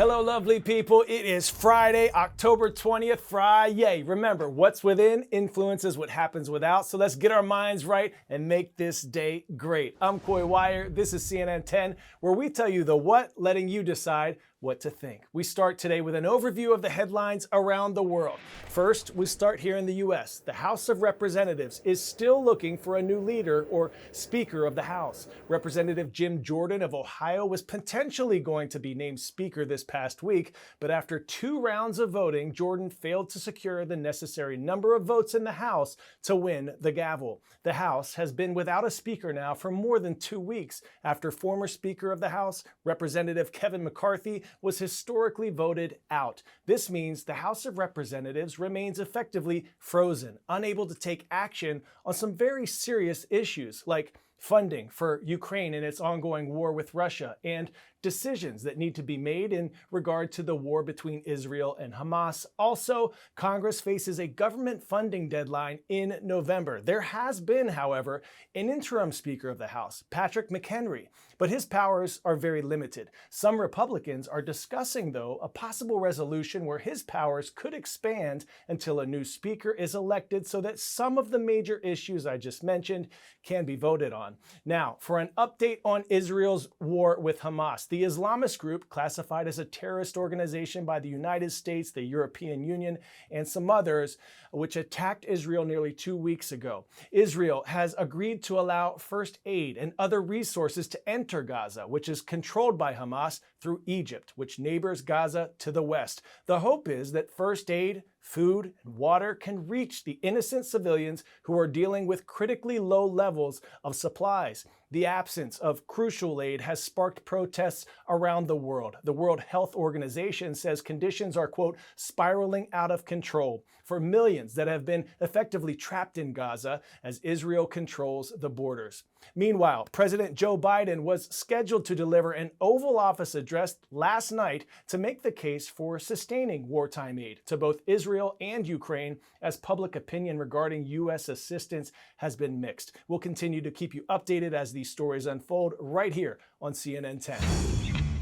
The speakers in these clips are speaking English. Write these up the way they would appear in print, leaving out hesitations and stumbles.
Hello, lovely people. It is Friday, October 20th, Friday. Remember, what's within influences what happens without. So let's get our minds right and make this day great. I'm Coy Wire. This is CNN 10, where we tell you the what, letting you decide what to think. We start today with an overview of the headlines around the world. First, we start here in the U.S. The House of Representatives is still looking for a new leader or Speaker of the House. Representative Jim Jordan of Ohio was potentially going to be named Speaker this past week, but after 2 rounds of voting, Jordan failed to secure the necessary number of votes in the House to win the gavel. The House has been without a Speaker now for more than 2 weeks after former Speaker of the House, Representative Kevin McCarthy, was historically voted out. This means the House of Representatives remains effectively frozen, unable to take action on some very serious issues like funding for Ukraine in its ongoing war with Russia, and decisions that need to be made in regard to the war between Israel and Hamas. Also, Congress faces a government funding deadline in November. There has been, however, an interim Speaker of the House, Patrick McHenry, but his powers are very limited. Some Republicans are discussing, though, a possible resolution where his powers could expand until a new Speaker is elected so that some of the major issues I just mentioned can be voted on. Now, for an update on Israel's war with Hamas, the Islamist group, classified as a terrorist organization by the United States, the European Union, and some others, which attacked Israel nearly 2 weeks ago. Israel has agreed to allow first aid and other resources to enter Gaza, which is controlled by Hamas, through Egypt, which neighbors Gaza to the west. The hope is that first aid, food, and water can reach the innocent civilians who are dealing with critically low levels of supplies. The absence of crucial aid has sparked protests around the world. The World Health Organization says conditions are, quote, spiraling out of control for millions that have been effectively trapped in Gaza as Israel controls the borders. Meanwhile, President Joe Biden was scheduled to deliver an Oval Office address last night to make the case for sustaining wartime aid to both Israel and Ukraine, as public opinion regarding U.S. assistance has been mixed. We'll continue to keep you updated as these stories unfold right here on CNN 10.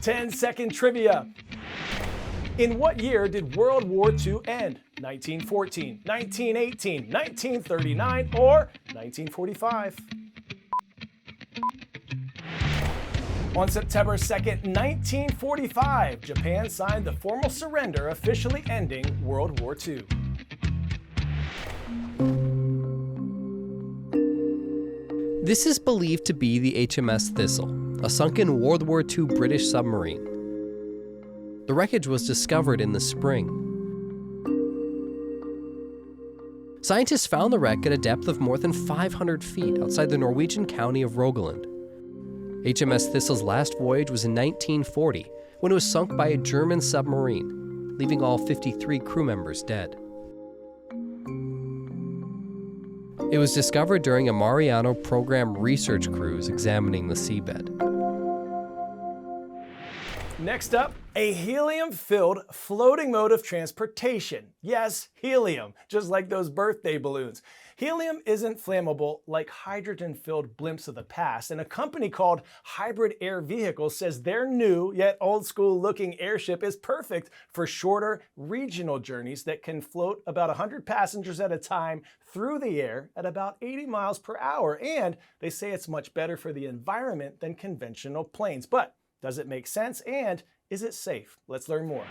10-second trivia. In what year did World War II end? 1914, 1918, 1939, or 1945? On September 2nd, 1945, Japan signed the formal surrender, officially ending World War II. This is believed to be the HMS Thistle, a sunken World War II British submarine. The wreckage was discovered in the spring. Scientists found the wreck at a depth of more than 500 feet outside the Norwegian county of Rogaland. HMS Thistle's last voyage was in 1940, when it was sunk by a German submarine, leaving all 53 crew members dead. It was discovered during a Mariano program research cruise examining the seabed. Next up, a helium-filled floating mode of transportation. Yes, helium, just like those birthday balloons. Helium isn't flammable like hydrogen-filled blimps of the past, and a company called Hybrid Air Vehicles says their new, yet old-school-looking airship is perfect for shorter, regional journeys that can float about 100 passengers at a time through the air at about 80 miles per hour, and they say it's much better for the environment than conventional planes. But does it make sense, and is it safe? Let's learn more.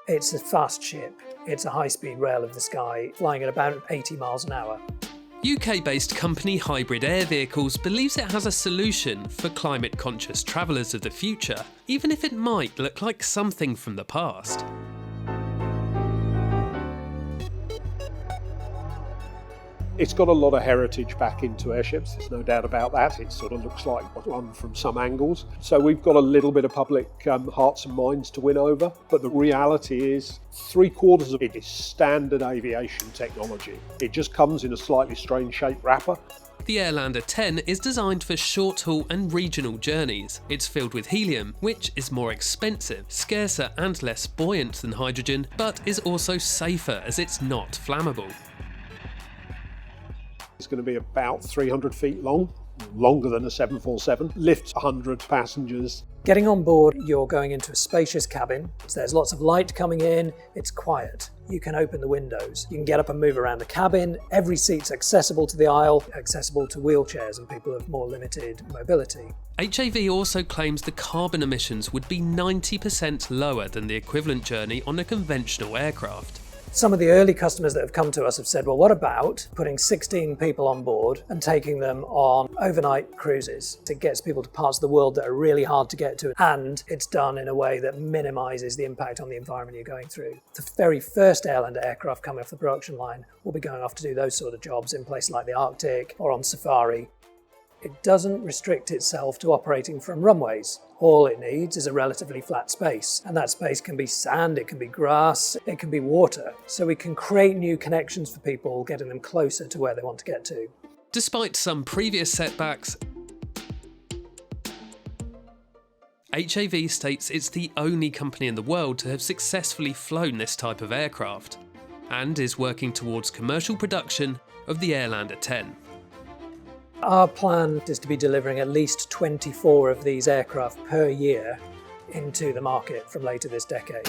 It's a fast ship. It's a high-speed rail of the sky, flying at about 80 miles an hour. UK-based company Hybrid Air Vehicles believes it has a solution for climate-conscious travellers of the future, even if it might look like something from the past. It's got a lot of heritage back into airships, there's no doubt about that. It sort of looks like one from some angles. So we've got a little bit of public hearts and minds to win over, but the reality is 3/4 of it is standard aviation technology. It just comes in a slightly strange shaped wrapper. The Airlander 10 is designed for short-haul and regional journeys. It's filled with helium, which is more expensive, scarcer and less buoyant than hydrogen, but is also safer as it's not flammable. It's going to be about 300 feet long, longer than a 747, lifts 100 passengers. Getting on board, you're going into a spacious cabin. So there's lots of light coming in, it's quiet. You can open the windows, you can get up and move around the cabin. Every seat's accessible to the aisle, accessible to wheelchairs and people of more limited mobility. HAV also claims the carbon emissions would be 90% lower than the equivalent journey on a conventional aircraft. Some of the early customers that have come to us have said, well, what about putting 16 people on board and taking them on overnight cruises? It gets people to parts of the world that are really hard to get to, and it's done in a way that minimises the impact on the environment you're going through. The very first Airlander aircraft coming off the production line will be going off to do those sort of jobs in places like the Arctic or on safari. It doesn't restrict itself to operating from runways. All it needs is a relatively flat space, and that space can be sand, it can be grass, it can be water. So we can create new connections for people, getting them closer to where they want to get to. Despite some previous setbacks, HAV states it's the only company in the world to have successfully flown this type of aircraft, and is working towards commercial production of the Airlander 10. Our plan is to be delivering at least 24 of these aircraft per year into the market from later this decade.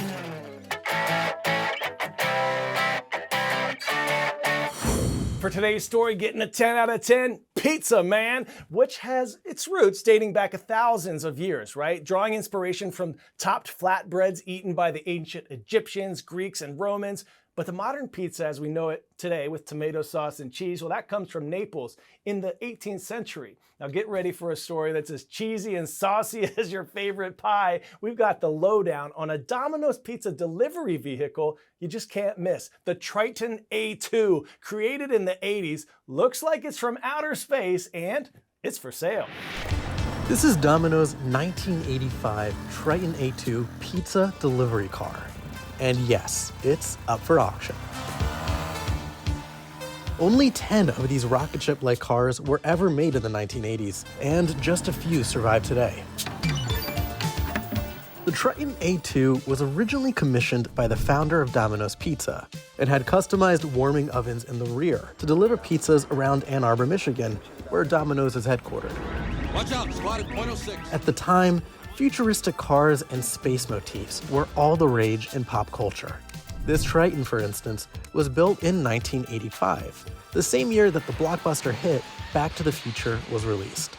For today's story, getting a 10 out of 10, pizza, man, which has its roots dating back thousands of years, right? Drawing inspiration from topped flatbreads eaten by the ancient Egyptians, Greeks, and Romans. But the modern pizza as we know it today with tomato sauce and cheese, well, that comes from Naples in the 18th century. Now get ready for a story that's as cheesy and saucy as your favorite pie. We've got the lowdown on a Domino's pizza delivery vehicle you just can't miss. The Triton A2, created in the 80s, looks like it's from outer space, and it's for sale. This is Domino's 1985 Triton A2 pizza delivery car. And yes, it's up for auction. Only 10 of these rocket ship-like cars were ever made in the 1980s, and just a few survive today. The Triton A2 was originally commissioned by the founder of Domino's Pizza and had customized warming ovens in the rear to deliver pizzas around Ann Arbor, Michigan, where Domino's is headquartered. Watch out, squad at .06. At the time, futuristic cars and space motifs were all the rage in pop culture. This Triton, for instance, was built in 1985, the same year that the blockbuster hit Back to the Future was released.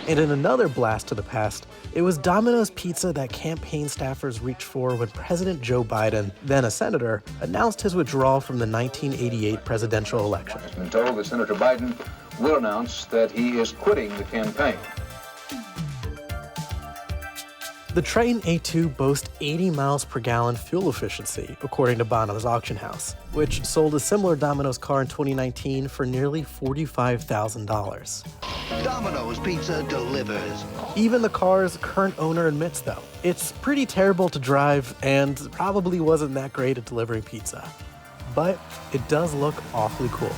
And in another blast to the past, it was Domino's Pizza that campaign staffers reached for when President Joe Biden, then a senator, announced his withdrawal from the 1988 presidential election. I've been told that Senator Biden will announce that he is quitting the campaign. The Triton A2 boasts 80 miles per gallon fuel efficiency, according to Bonham's auction house, which sold a similar Domino's car in 2019 for nearly $45,000. Domino's Pizza delivers. Even the car's current owner admits, though, it's pretty terrible to drive and probably wasn't that great at delivering pizza. But it does look awfully cool.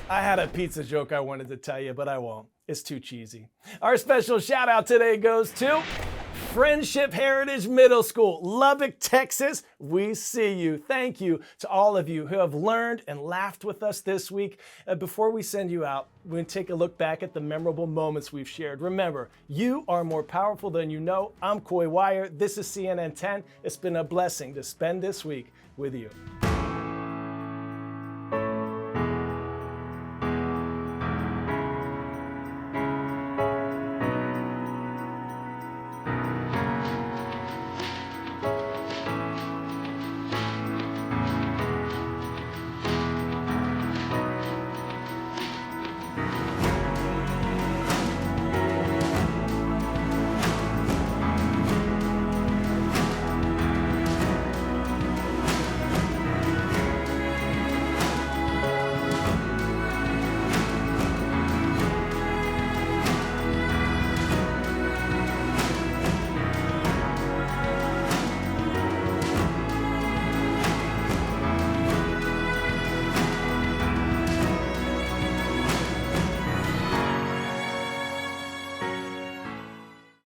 I had a pizza joke I wanted to tell you, but I won't. It's too cheesy. Our special shout out today goes to Friendship Heritage Middle School, Lubbock, Texas. We see you. Thank you to all of you who have learned and laughed with us this week. Before we send you out, we're going to take a look back at the memorable moments we've shared. Remember, you are more powerful than you know. I'm Coy Wire. This is CNN 10. It's been a blessing to spend this week with you.